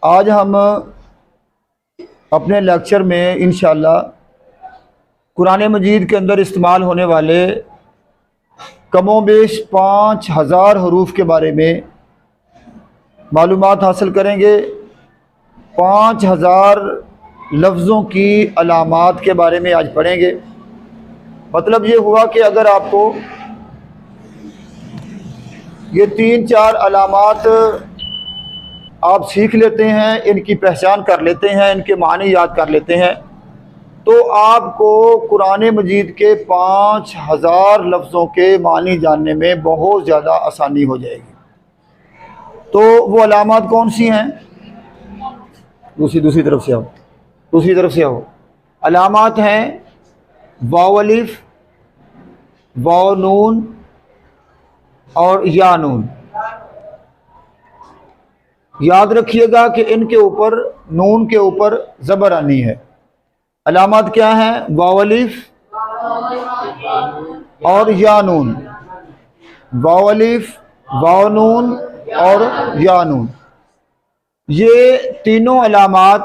آج ہم اپنے لیکچر میں انشاءاللہ قرآن مجید کے اندر استعمال ہونے والے کم و بیش 5000 حروف کے بارے میں معلومات حاصل کریں گے۔ 5000 لفظوں کی علامات کے بارے میں آج پڑھیں گے۔ مطلب یہ ہوا کہ اگر آپ کو یہ 3-4 علامات آپ سیکھ لیتے ہیں، ان کی پہچان کر لیتے ہیں، ان کے معنی یاد کر لیتے ہیں، تو آپ کو قرآن مجید کے 5000 لفظوں کے معنی جاننے میں بہت زیادہ آسانی ہو جائے گی۔ تو وہ علامات کون سی ہیں؟ دوسری طرف سے آؤ۔ علامات ہیں واو الف، واو نون اور یا نون۔ یاد رکھیے گا کہ ان کے اوپر، نون کے اوپر زبر آنی ہے۔ علامات کیا ہیں؟ واو الف اور یا نون، واو الف، واو نون اور یا نون۔ یہ تینوں علامات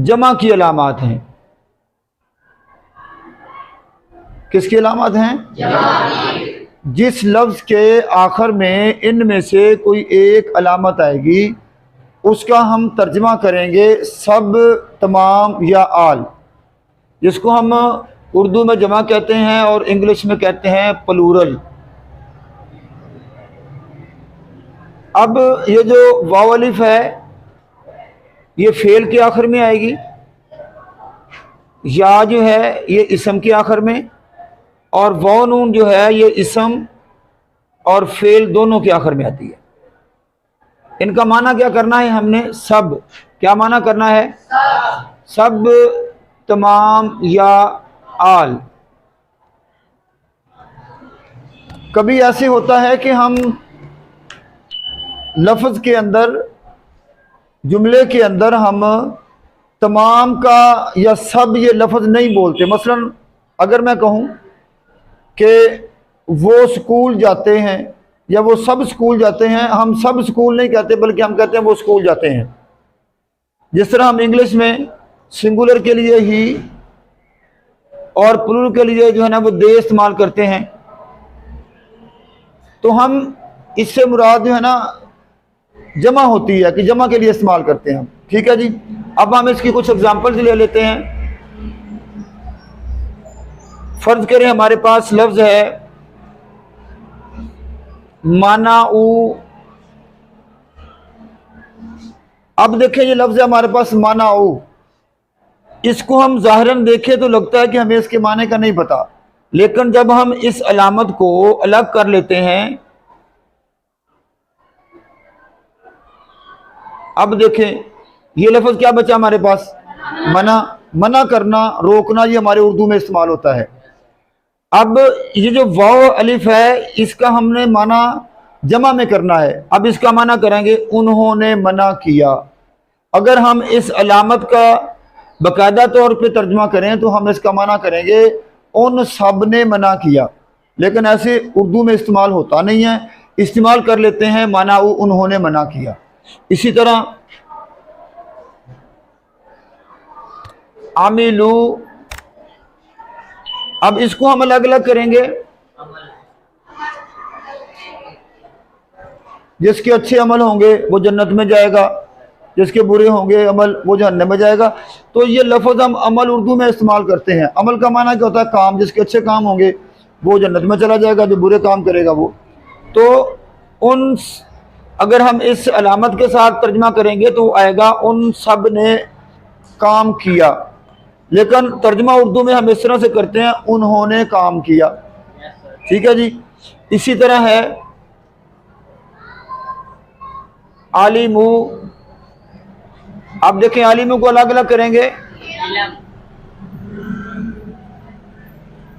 جمع کی علامات ہیں۔ کس کی علامات ہیں؟ جس لفظ کے آخر میں ان میں سے کوئی ایک علامت آئے گی، اس کا ہم ترجمہ کریں گے سب، تمام یا آل، جس کو ہم اردو میں جمع کہتے ہیں اور انگلش میں کہتے ہیں پلورل۔ اب یہ جو واو الف ہے یہ فعل کے آخر میں آئے گی، یا جو ہے یہ اسم کے آخر میں، اور واو نون جو ہے یہ اسم اور فعل دونوں کے آخر میں آتی ہے۔ ان کا معنی کیا کرنا ہے ہم نے؟ سب۔ کیا معنی کرنا ہے؟ سب، تمام یا آل۔ کبھی ایسے ہوتا ہے کہ ہم لفظ کے اندر، جملے کے اندر ہم تمام کا یا سب یہ لفظ نہیں بولتے۔ مثلا اگر میں کہوں کہ وہ سکول جاتے ہیں یا وہ سب سکول جاتے ہیں، ہم سب سکول نہیں کہتے بلکہ ہم کہتے ہیں وہ سکول جاتے ہیں۔ جس طرح ہم انگلش میں سنگولر کے لیے ہی اور پلورل کے لیے جو ہے نا وہ دے استعمال کرتے ہیں، تو ہم اس سے مراد جو ہے نا جمع ہوتی ہے کہ جمع کے لیے استعمال کرتے ہیں۔ ٹھیک ہے جی، اب ہم اس کی کچھ اگزامپلز لے لیتے ہیں۔ فرض کریں ہمارے پاس لفظ ہے منعو۔ اب دیکھیں یہ لفظ ہے ہمارے پاس منعو، اس کو ہم ظاہراً دیکھیں تو لگتا ہے کہ ہمیں اس کے معنی کا نہیں پتا، لیکن جب ہم اس علامت کو الگ کر لیتے ہیں، اب دیکھیں یہ لفظ کیا بچا ہمارے پاس؟ منع کرنا، روکنا، یہ ہمارے اردو میں استعمال ہوتا ہے۔ اب یہ جو واو الف ہے اس کا ہم نے معنی جمع میں کرنا ہے۔ اب اس کا معنی کریں گے انہوں نے منع کیا۔ اگر ہم اس علامت کا باقاعدہ طور پہ ترجمہ کریں تو ہم اس کا معنی کریں گے ان سب نے منع کیا، لیکن ایسے اردو میں استعمال ہوتا نہیں ہے، استعمال کر لیتے ہیں منعو، انہوں نے منع کیا۔ اسی طرح عاملو، اب اس کو ہم الگ الگ کریں گے۔ جس کے اچھے عمل ہوں گے وہ جنت میں جائے گا، جس کے برے ہوں گے عمل وہ جہنم میں جائے گا۔ تو یہ لفظ ہم عمل اردو میں استعمال کرتے ہیں۔ عمل کا معنی کیا ہوتا ہے؟ کام۔ جس کے اچھے کام ہوں گے وہ جنت میں چلا جائے گا، جو برے کام کرے گا وہ۔ تو اگر ہم اس علامت کے ساتھ ترجمہ کریں گے تو آئے گا ان سب نے کام کیا، لیکن ترجمہ اردو میں ہم اس طرح سے کرتے ہیں انہوں نے کام کیا۔ ٹھیک ہے جی۔ اسی طرح ہے عالمو۔ اب دیکھیں عالمو کو الگ الگ کریں گے۔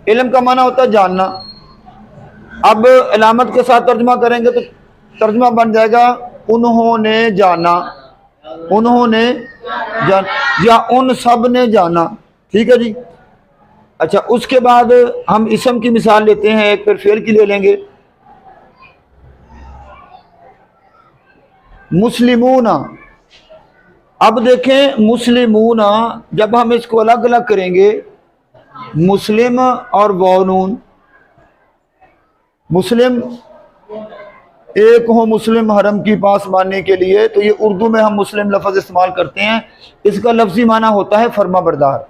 علم کا معنی ہوتا ہے جاننا۔ اب علامت کے ساتھ ترجمہ کریں گے تو ترجمہ بن جائے گا انہوں نے جانا، انہوں نے یا ان سب نے جانا۔ ٹھیک ہے جی۔ اچھا، اس کے بعد ہم اسم کی مثال لیتے ہیں، ایک پھر فعل کی لے لیں گے۔ मुस्लिमून। अब देखें मुस्लिमून, जब हम इसको अलग अलग करेंगे, मुस्लिम और वानून, मुस्लिम एक हो मुस्लिम हरम की पास मानने के लिए, तो ये उर्दू में हम मुस्लिम लफ्ज़ इस्तेमाल करते हैं। इसका लफ्ज़ी माना होता है फर्मा बरदार।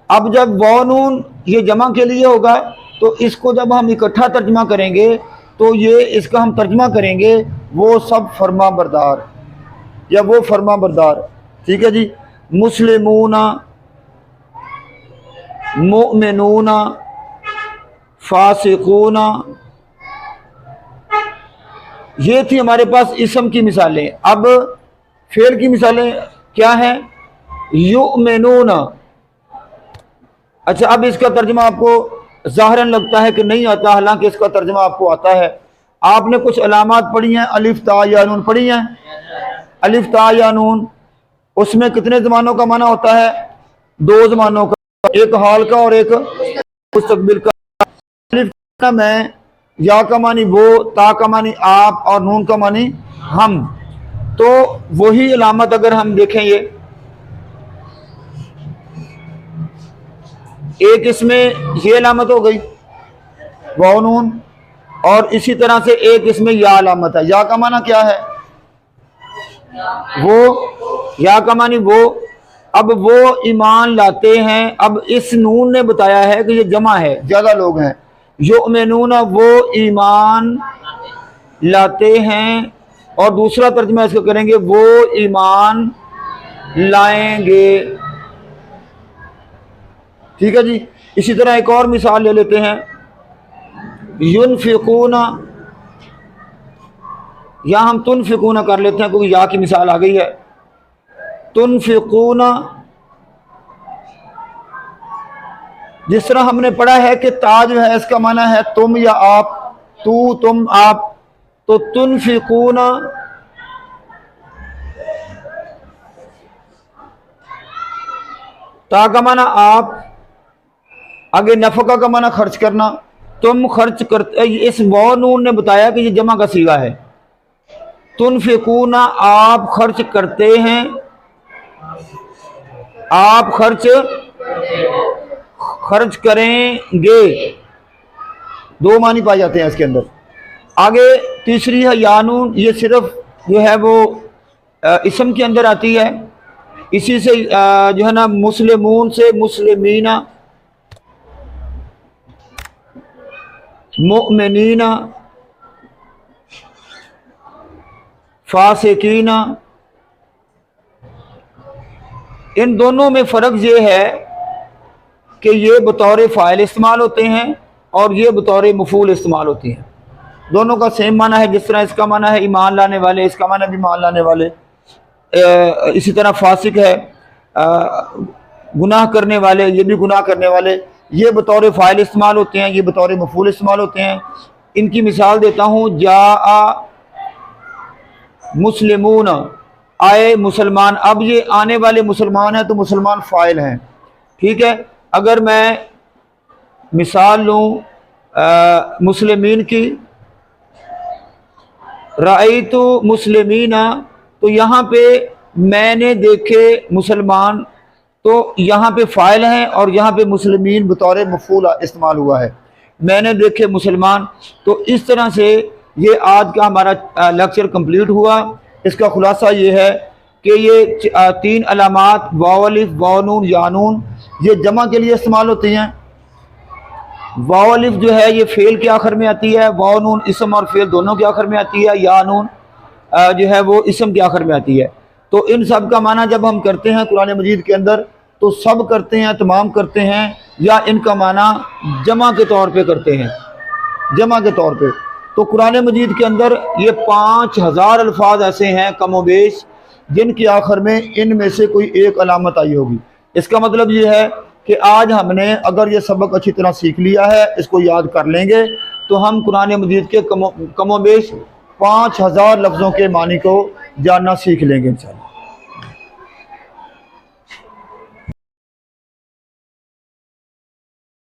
अब जब वानून ये जमा के लिए होगा, तो इसको जब हम इकट्ठा तर्जमा करेंगे तो ये इसका हम तर्जमा करेंगे वो सब फर्मा बरदार या वो फर्मा बरदार। ठीक है जी। मुस्लिमूना, मुमिनूना, फासिकूना, ये थी हमारे पास इसम की मिसालें। अब फेल की मिसालें क्या हैं? युमिनूना। अच्छा, अब इसका तर्जमा आपको ज़ाहिरन लगता है कि नहीं आता, हालांकि इसका तर्जमा आपको आता है। आपने कुछ अलामात पढ़ी हैं, अलिफ ता या नून पढ़ी हैं। अलिफ ता या नून, उसमें कितने ज़मानों का माना होता है? दो ज़मानों का, एक हाल का और एक मुस्तकबिल का। अलिफ का मैं, या का मानी वो, ता का मानी आप और नून का मानी हम। तो वही अलामत अगर हम देखें, ये एक इसमें ये अलामत हो गई वाव नून, और इसी तरह से एक इसमें या अलामत है। या का माना क्या है? वो, या का मानी वो। अब वो ईमान लाते हैं। अब इस नून ने बताया है कि ये जमा है, ज्यादा लोग हैं। युमिनून, वो ईमान लाते हैं, और दूसरा तर्जुमा इसको करेंगे वो ईमान लाएंगे। ठीक है जी। इसी तरह एक और मिसाल ले लेते हैं, युनफिकूना, या हम तुनफिकूना कर लेते हैं क्योंकि या की मिसाल आ गई है। तुनफिकूना, जिस तरह हमने पढ़ा है कि ता जो है इसका माना है तुम या आप, तू, तुम, आप। तो तुनफिकूना, ता का माना आप, आगे नफका का माना खर्च करना। तुम खर्च करते, इस वाव नून ने बताया कि ये जमा का सीगा है। तुनफिकूना, आप खर्च करते हैं, आप खर्च करेंगे। दो मानी पाए जाते हैं इसके अंदर। आगे तीसरी है यानून, ये सिर्फ जो है वो इसम के अंदर आती है। इसी से जो है ना मुस्लिमून से मुस्लिमीना, मुमिनीना, फासिकीना। इन दोनों में फ़र्क ये है कि ये बतौर फ़ाइल इस्तेमाल होते हैं और ये बतौर मफ़ूल इस्तेमाल होती हैं। दोनों का सेम माना है। जिस तरह इसका माना है ईमान लाने वाले, इसका माना भी ईमान लाने वाले। इसी तरह फासिक है गुनाह करने वाले, ये भी गुनाह करने वाले। ये बतौर फ़ाइल इस्तेमाल होते हैं, ये बतौर मफ़ूल इस्तेमाल होते हैं। इनकी मिसाल देता हूँ। जा मुस्लिमून, आए मुसलमान। अब ये आने वाले मुसलमान हैं तो मुसलमान फ़ाइल हैं। ठीक है। अगर मैं मिसाल लूँ मुस्लिमीन की, राइतु मुस्लिमीना, तो यहाँ पे मैंने देखे मुसलमान, तो यहाँ पे फ़ाइल हैं और यहाँ पे मुस्लिमीन बतौर मफ़ूल इस्तेमाल हुआ है। मैंने देखे मुसलमान। तो इस तरह से ये आज का हमारा लेक्चर कंप्लीट हुआ। इसका खुलासा ये है कि ये तीन अलामात वाव अलिफ, वाव नून, या नून, ये जमा के लिए इस्तेमाल होती हैं। वाव अलिफ जो है ये फ़ेल के आखिर में आती है, वाव नून इसम और फ़ेल दोनों के आखिर में आती है, या नून जो है वो इसम के आखिर में आती है। तो इन सब का माना जब हम करते हैं कुरान मजीद के अंदर, तो सब करते हैं, तमाम करते हैं, या इनका माना जमा के तौर पे करते हैं, जमा के तौर पे। तो कुरान मजीद के अंदर ये 5000 अल्फाज ऐसे हैं कम व बेश, जिनके आखिर में इनमें से कोई एक अलामत आई होगी। इसका मतलब ये है कि आज हमने अगर ये सबक अच्छी तरह सीख लिया है, इसको याद कर लेंगे, तो हम कुरान मजीद के कम व बेश 5000 लफ्ज़ों के मानी को जानना सीख लेंगे इंशाअल्लाह।